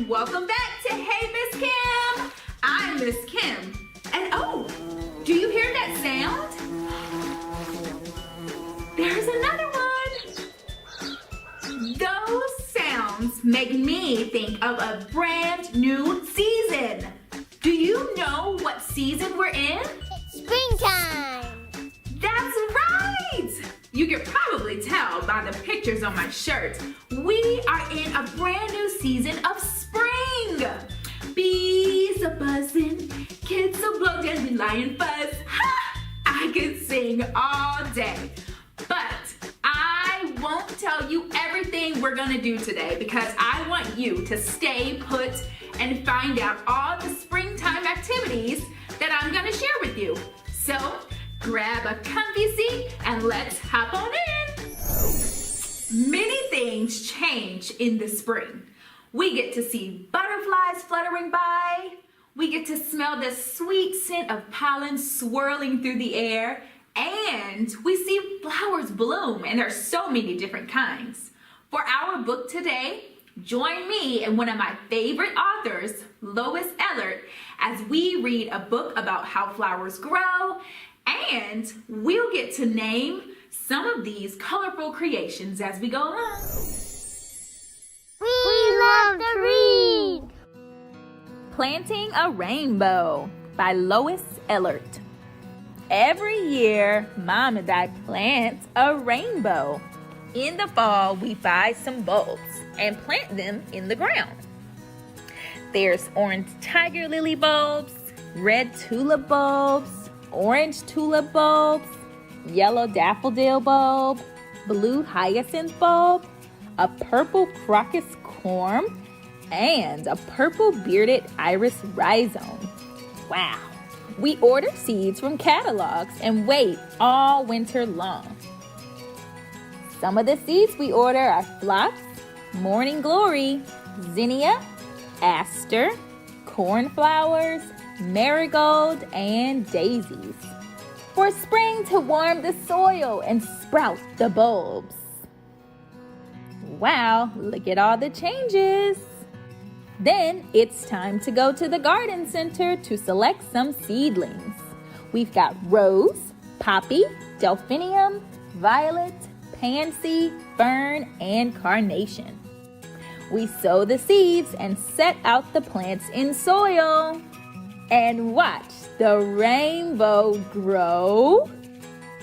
welcome back to Hey Miss Kim. I'm Miss Kim. And oh, do you hear that sound? There's another one. Those sounds make me think of a brand new season. Do you know what season we're in? It's springtime. That's right! You can probably tell by the pictures on my shirt. We are in a brand new season of spring. Bees are buzzing, kids are blowing and lion fuzz. Ha! I could sing all day. But I won't tell you everything we're gonna do today because I want you to stay put and find out all the springtime activities that I'm gonna share with you. So grab a comfy seat and let's hop on in. Many things change in the spring. We get to see butterflies fluttering by. We get to smell the sweet scent of pollen swirling through the air. And we see flowers bloom, and there's so many different kinds. For our book today, join me and one of my favorite authors, Lois Ellert, as we read a book about how flowers grow, and we'll get to name some of these colorful creations as we go along. We love to read. Planting a Rainbow by Lois Ellert. Every year, Mom and I plant a rainbow. In the fall, we buy some bulbs and plant them in the ground. There's orange tiger lily bulbs, red tulip bulbs, orange tulip bulbs, yellow daffodil bulb, blue hyacinth bulb, a purple crocus corm, and a purple bearded iris rhizome. Wow! We order seeds from catalogs and wait all winter long. Some of the seeds we order are phlox, morning glory, zinnia, aster, cornflowers, marigold, and daisies. For spring to warm the soil and sprout the bulbs. Wow, look at all the changes. Then it's time to go to the garden center to select some seedlings. We've got rose, poppy, delphinium, violet, pansy, fern, and carnation. We sow the seeds and set out the plants in soil. And watch the rainbow grow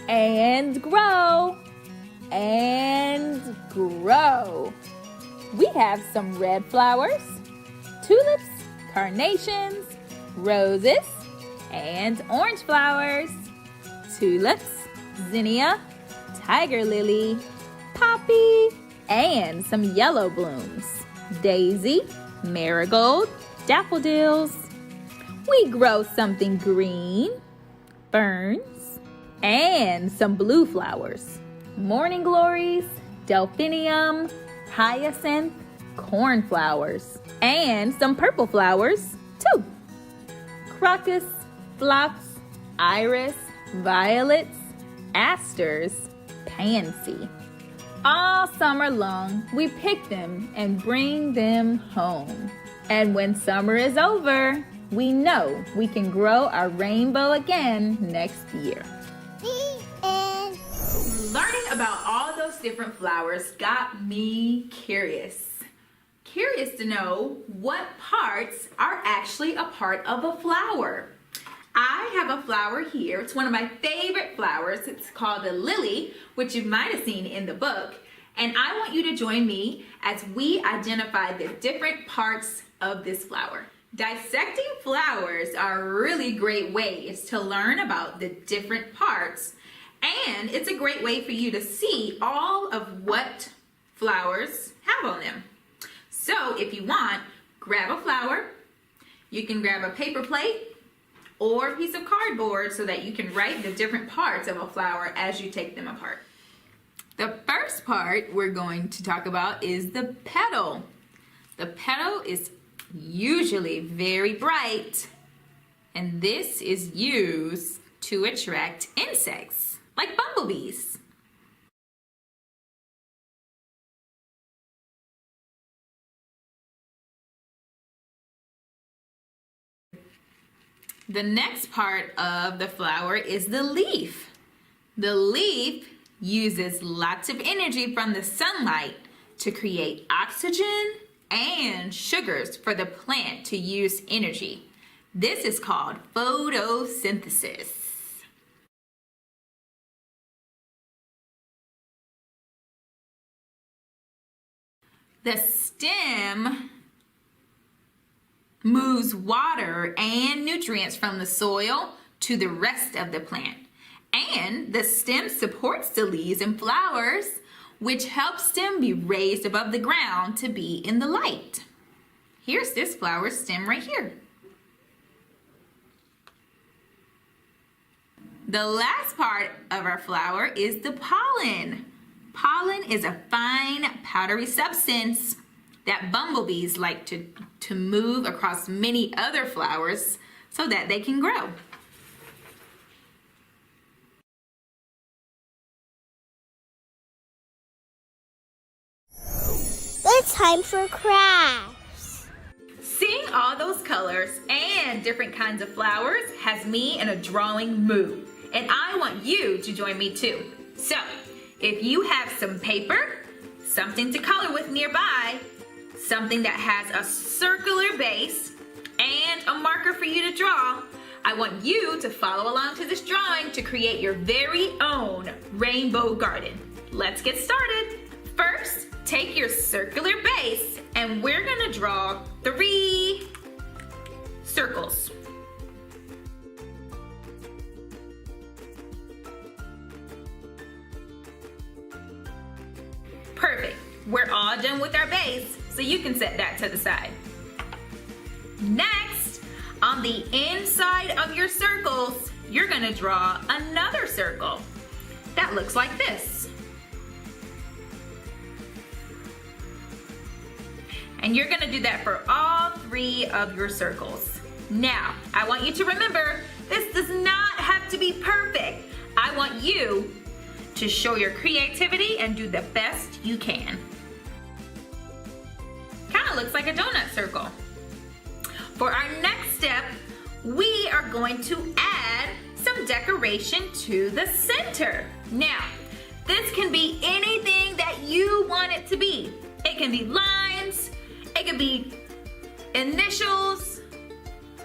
and grow and grow. We have some red flowers, tulips, carnations, roses, and orange flowers, tulips, zinnia, tiger lily, poppy, and some yellow blooms, daisy, marigold, daffodils. We grow something green, ferns, and some blue flowers, morning glories, delphinium, hyacinth, cornflowers, and some purple flowers too. Crocus, phlox, iris, violets, asters, pansy. All summer long, we pick them and bring them home. And when summer is over, we know we can grow our rainbow again next year. The end. Learning about all those different flowers got me curious. Curious to know what parts are actually a part of a flower. I have a flower here. It's one of my favorite flowers. It's called a lily, which you might have seen in the book. And I want you to join me as we identify the different parts of this flower. Dissecting flowers are really great ways to learn about the different parts, and it's a great way for you to see all of what flowers have on them. So if you want, grab a flower. You can grab a paper plate or a piece of cardboard so that you can write the different parts of a flower as you take them apart. The first part we're going to talk about is the petal. The petal is usually very bright, and this is used to attract insects like bumblebees. The next part of the flower is the leaf. The leaf uses lots of energy from the sunlight to create oxygen and sugars for the plant to use energy. This is called photosynthesis. The stem moves water and nutrients from the soil to the rest of the plant. And the stem supports the leaves and flowers, which helps them be raised above the ground to be in the light. Here's this flower stem right here. The last part of our flower is the pollen. Pollen is a fine, powdery substance that bumblebees like to move across many other flowers so that they can grow. It's time for crafts. Seeing all those colors and different kinds of flowers has me in a drawing mood, and I want you to join me too. So, if you have some paper, something to color with nearby, something that has a circular base, and a marker for you to draw, I want you to follow along to this drawing to create your very own rainbow garden. Let's get started. First, take your circular base and we're gonna draw 3 circles. Perfect. We're all done with our base, so you can set that to the side. Next, on the inside of your circles, you're gonna draw another circle that looks like this. And you're gonna do that for all 3 of your circles. Now, I want you to remember, this does not have to be perfect. I want you to show your creativity and do the best you can. Kind of looks like a donut circle. For our next step, we are going to add some decoration to the center. Now, this can be anything that you want it to be. It can be lines, it can be initials,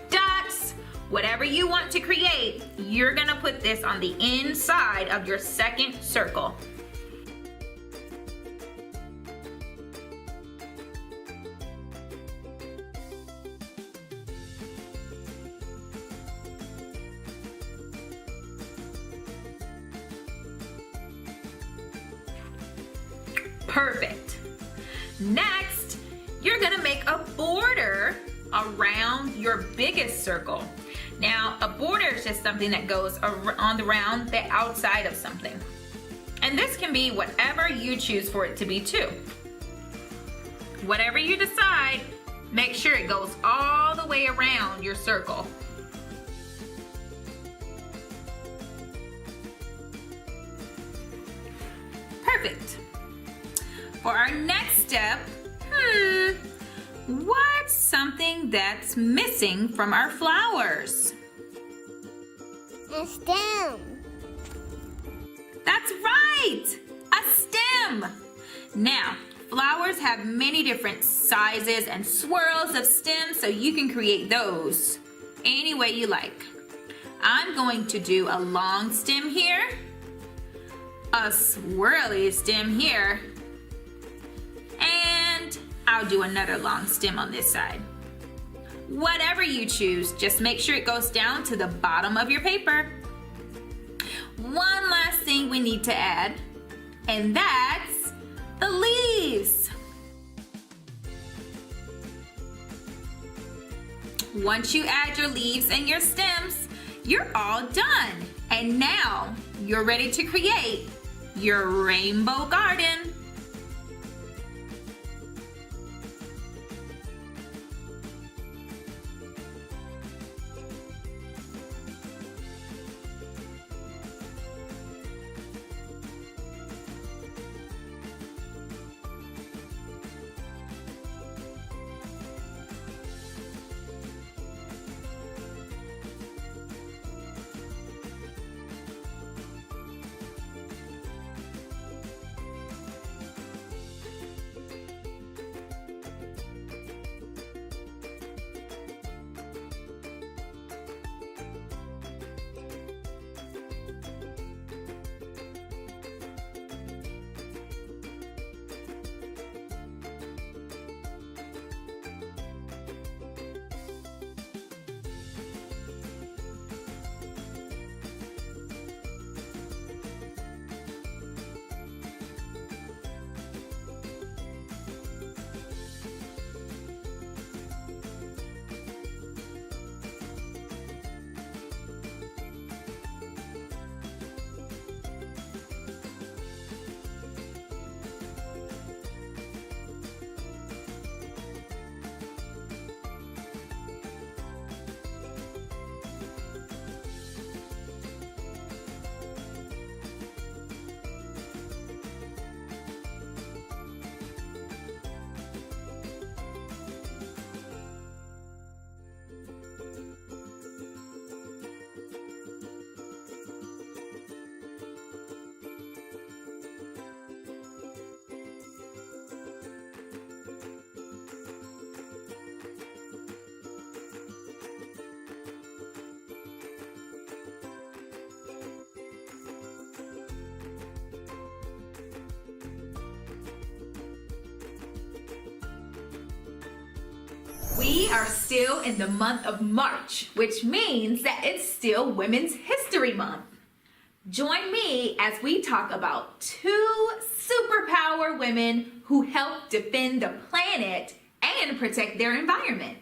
dots, whatever you want to create. You're gonna put this on the inside of your second circle. Perfect. Next, you're gonna make a border around your biggest circle. Now, a border is just something that goes around the outside of something. And this can be whatever you choose for it to be too. Whatever you decide, make sure it goes all the way around your circle. Perfect. For our next step, what's something that's missing from our flowers? A stem. That's right, a stem. Now, flowers have many different sizes and swirls of stems, so you can create those any way you like. I'm going to do a long stem here, a swirly stem here, and I'll do another long stem on this side. Whatever you choose, just make sure it goes down to the bottom of your paper. One last thing we need to add, and that's the leaves. Once you add your leaves and your stems, you're all done. And now you're ready to create your rainbow garden. We are still in the month of March, which means that it's still Women's History Month. Join me as we talk about two superpower women who help defend the planet and protect their environment.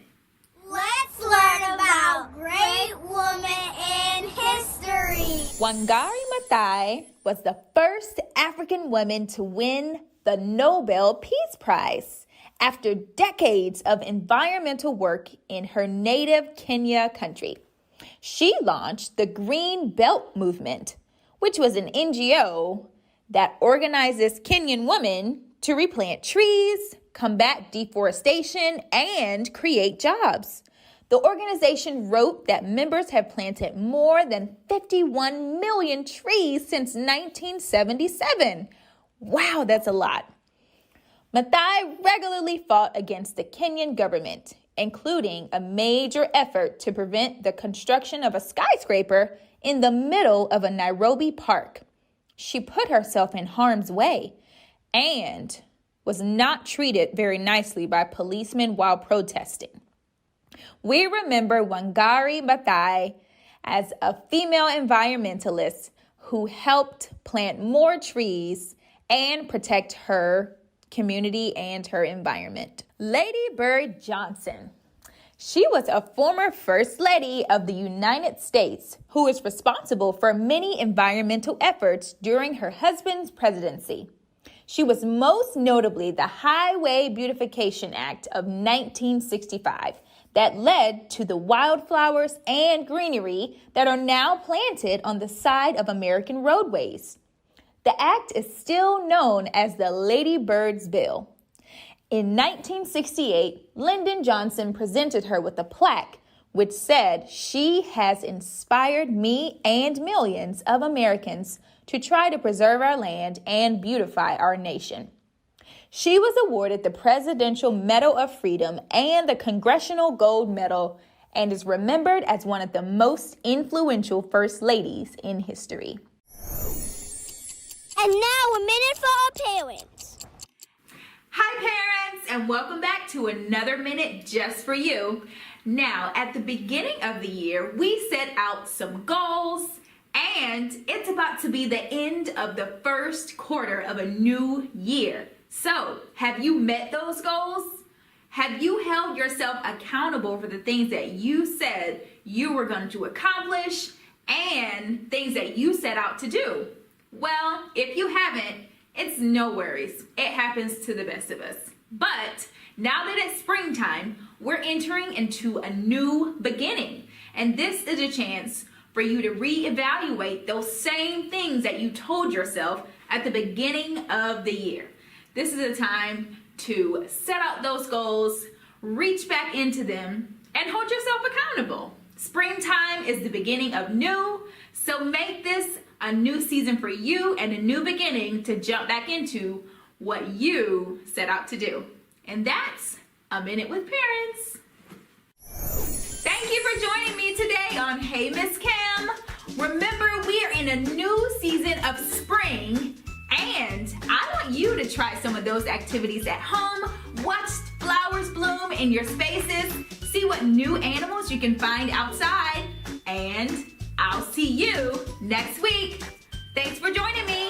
Let's learn about great women in history. Wangari Maathai was the first African woman to win the Nobel Peace Prize after decades of environmental work in her native Kenya country. She launched the Green Belt Movement, which was an NGO that organizes Kenyan women to replant trees, combat deforestation, and create jobs. The organization wrote that members have planted more than 51 million trees since 1977. Wow, that's a lot. Maathai regularly fought against the Kenyan government, including a major effort to prevent the construction of a skyscraper in the middle of a Nairobi park. She put herself in harm's way and was not treated very nicely by policemen while protesting. We remember Wangari Maathai as a female environmentalist who helped plant more trees and protect her community and her environment. Lady Bird Johnson. She was a former First Lady of the United States who is responsible for many environmental efforts during her husband's presidency. She was most notably the Highway Beautification Act of 1965 that led to the wildflowers and greenery that are now planted on the side of American roadways. The act is still known as the Lady Bird's Bill. In 1968, Lyndon Johnson presented her with a plaque which said, "She has inspired me and millions of Americans to try to preserve our land and beautify our nation." She was awarded the Presidential Medal of Freedom and the Congressional Gold Medal and is remembered as one of the most influential First Ladies in history. And now a minute for our parents. Hi parents, and welcome back to another minute just for you. Now, at the beginning of the year, we set out some goals, and it's about to be the end of the first quarter of a new year. So, have you met those goals? Have you held yourself accountable for the things that you said you were going to accomplish and things that you set out to do? Well, if you haven't, it's no worries. It happens to the best of us. But now that it's springtime, we're entering into a new beginning. And this is a chance for you to reevaluate those same things that you told yourself at the beginning of the year. This is a time to set out those goals, reach back into them, and hold yourself accountable. Springtime is the beginning of new, so make this a new season for you and a new beginning to jump back into what you set out to do. And that's A Minute with Parents. Thank you for joining me today on Hey Miss Cam. Remember, we are in a new season of spring, and I want you to try some of those activities at home. Watch flowers bloom in your spaces, see what new animals you can find outside, and I'll see you next week. Thanks for joining me.